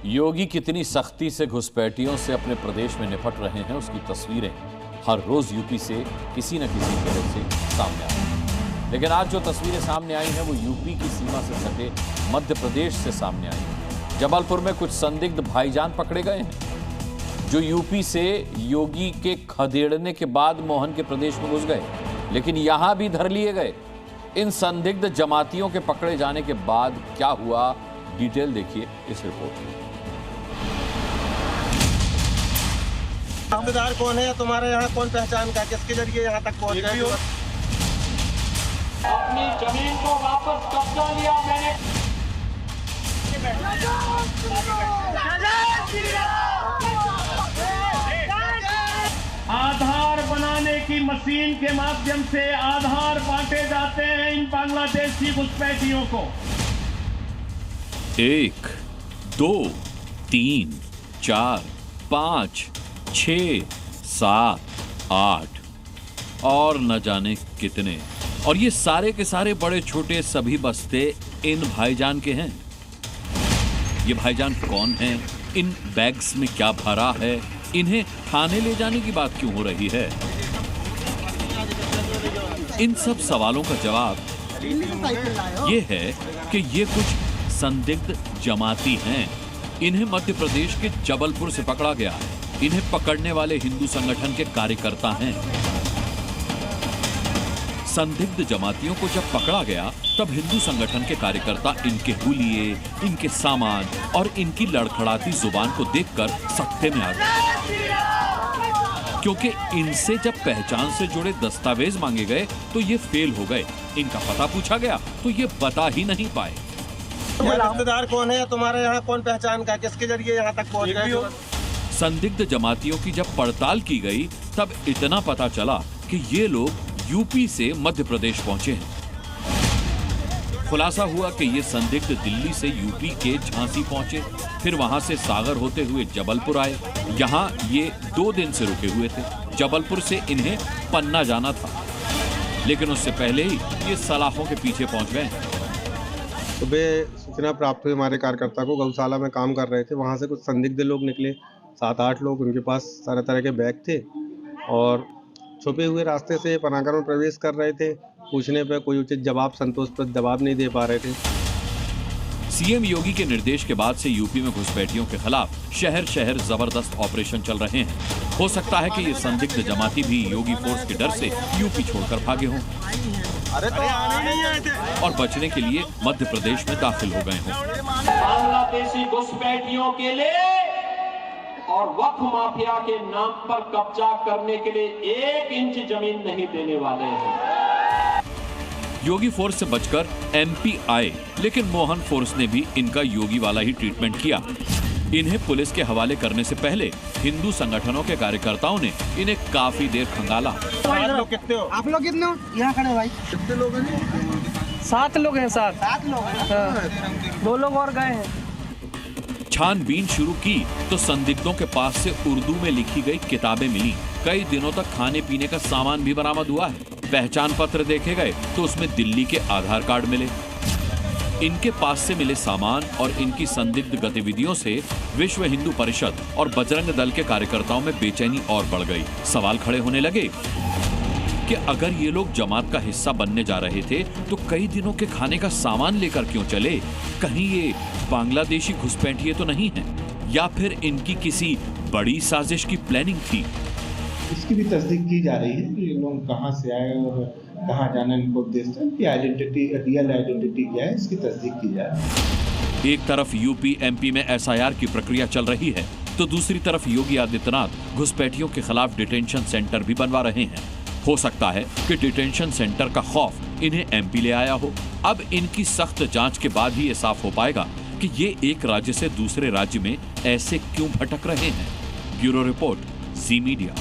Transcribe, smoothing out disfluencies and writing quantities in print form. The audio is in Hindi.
योगी कितनी सख्ती से घुसपैठियों से अपने प्रदेश में निपट रहे हैं, उसकी तस्वीरें हर रोज यूपी से किसी न किसी तरह से सामने आई हैं। लेकिन आज जो तस्वीरें सामने आई हैं वो यूपी की सीमा से सटे मध्य प्रदेश से सामने आई हैं। जबलपुर में कुछ संदिग्ध भाईजान पकड़े गए हैं जो यूपी से योगी के खदेड़ने के बाद मोहन के प्रदेश में घुस गए, लेकिन यहां भी धर लिए गए। इन संदिग्ध जमातियों के पकड़े जाने के बाद क्या हुआ, डिटेल देखिए इस रिपोर्ट में। रिश्तेदार कौन है या तुम्हारे यहाँ कौन पहचान का, किसके जरिए यहाँ तक पहुँच गए हो? अपनी जमीन को वापस कब्जा लिया मैंने। आधार बनाने की मशीन के माध्यम से आधार बांटे जाते हैं इन बांग्लादेशी घुसपैठियों को। 1, 2, 3, 4, 5, 6, 7, 8 और न जाने कितने, और ये सारे के सारे बड़े छोटे सभी बस्ते इन भाईजान के हैं। ये भाईजान कौन हैं? इन बैग्स में क्या भरा है? इन्हें थाने ले जाने की बात क्यों हो रही है? इन सब सवालों का जवाब ये है कि ये कुछ संदिग्ध जमाती हैं। इन्हें मध्य प्रदेश के जबलपुर से पकड़ा गया है। इन्हें पकड़ने वाले हिंदू संगठन के कार्यकर्ता हैं। संदिग्ध जमातियों को जब पकड़ा गया तब हिंदू संगठन के कार्यकर्ता इनके हुलिये, इनके सामान और इनकी लड़खड़ाती जुबान को देखकर सख्ते में आ गए, क्योंकि इनसे जब पहचान से जुड़े दस्तावेज मांगे गए तो ये फेल हो गए। इनका पता पूछा गया तो ये बता ही नहीं पाए। रिश्तेदार कौन है या तुम्हारे यहाँ कौन पहचान का, किसके जरिए यहाँ तक पहुँच गए हो? संदिग्ध जमातियों की जब पड़ताल की गई तब इतना पता चला कि ये लोग यूपी से मध्य प्रदेश पहुंचे हैं। खुलासा हुआ कि ये संदिग्ध दिल्ली से यूपी के झांसी पहुंचे, फिर वहां से सागर होते हुए जबलपुर आए। यहाँ ये 2 दिन से रुके हुए थे। जबलपुर से इन्हें पन्ना जाना था, लेकिन उससे पहले ही ये सलाखों के पीछे पहुंच गए। सुबह सूचना प्राप्त हुई हमारे कार्यकर्ता को, गौशाला में काम कर रहे थे, वहाँ से कुछ संदिग्ध लोग निकले, 7-8 लोग। उनके पास तरह तरह के बैग थे और छुपे हुए रास्ते से पनागर में प्रवेश कर रहे थे। पूछने पर कोई उचित जवाब, संतोषप्रद जवाब नहीं दे पा रहे थे। सीएम योगी के निर्देश के बाद से यूपी में घुसपैठियों के खिलाफ शहर शहर जबरदस्त ऑपरेशन चल रहे हैं। हो सकता है कि ये संदिग्ध जमाती भी योगी फोर्स के डर से यूपी छोड़कर भागे हों और बचने के लिए मध्य प्रदेश में दाखिल हो गए हों। बांग्लादेशी घुसपैठियों के लिए और वक्फ माफिया के नाम पर कब्जा करने के लिए 1 इंच जमीन नहीं देने वाले हैं। योगी फोर्स से बचकर एमपी आए, लेकिन मोहन फोर्स ने भी इनका योगी वाला ही ट्रीटमेंट किया। इन्हें पुलिस के हवाले करने से पहले हिंदू संगठनों के कार्यकर्ताओं ने इन्हें काफी देर खंगाला। आप लोग कितने हो? आप लोग कितने हो? यहाँ खड़े भाई। कितने लोग हैं? 7 लोग हैं। 7 लोग हैं। 2 लोग और गए हैं। छानबीन शुरू की तो संदिग्धों के पास से उर्दू में लिखी गई किताबें मिली। कई दिनों तक खाने पीने का सामान भी बरामद हुआ है। पहचान पत्र देखे गए तो उसमें दिल्ली के आधार कार्ड मिले। इनके पास से मिले सामान और इनकी संदिग्ध गतिविधियों से विश्व हिंदू परिषद और बजरंग दल के कार्यकर्ताओं में बेचैनी और बढ़ गई। सवाल खड़े होने लगे कि अगर ये लोग जमात का हिस्सा बनने जा रहे थे तो कई दिनों के खाने का सामान लेकर क्यों चले? कहीं ये बांग्लादेशी घुसपैठिए तो नहीं हैं? या फिर इनकी किसी बड़ी साजिश की प्लानिंग थी? इसकी भी तस्दीक की जा रही है कि ये लोग कहां से आए और कहां जाना इनको उद्देश्य है। इनकी आइडेंटिटी, रियल आइडेंटिटी क्या है, इसकी तस्दीक की जा रही है। एक तरफ यूपी एमपी में एसआईआर की प्रक्रिया चल रही है तो दूसरी तरफ योगी आदित्यनाथ घुसपैठियों के खिलाफ डिटेंशन सेंटर भी बनवा रहे हैं। हो सकता है कि डिटेंशन सेंटर का खौफ इन्हें एमपी ले आया हो। अब इनकी सख्त जांच के बाद ही ये साफ हो पाएगा कि ये एक राज्य से दूसरे राज्य में ऐसे क्यों भटक रहे हैं। ब्यूरो रिपोर्ट, जी मीडिया।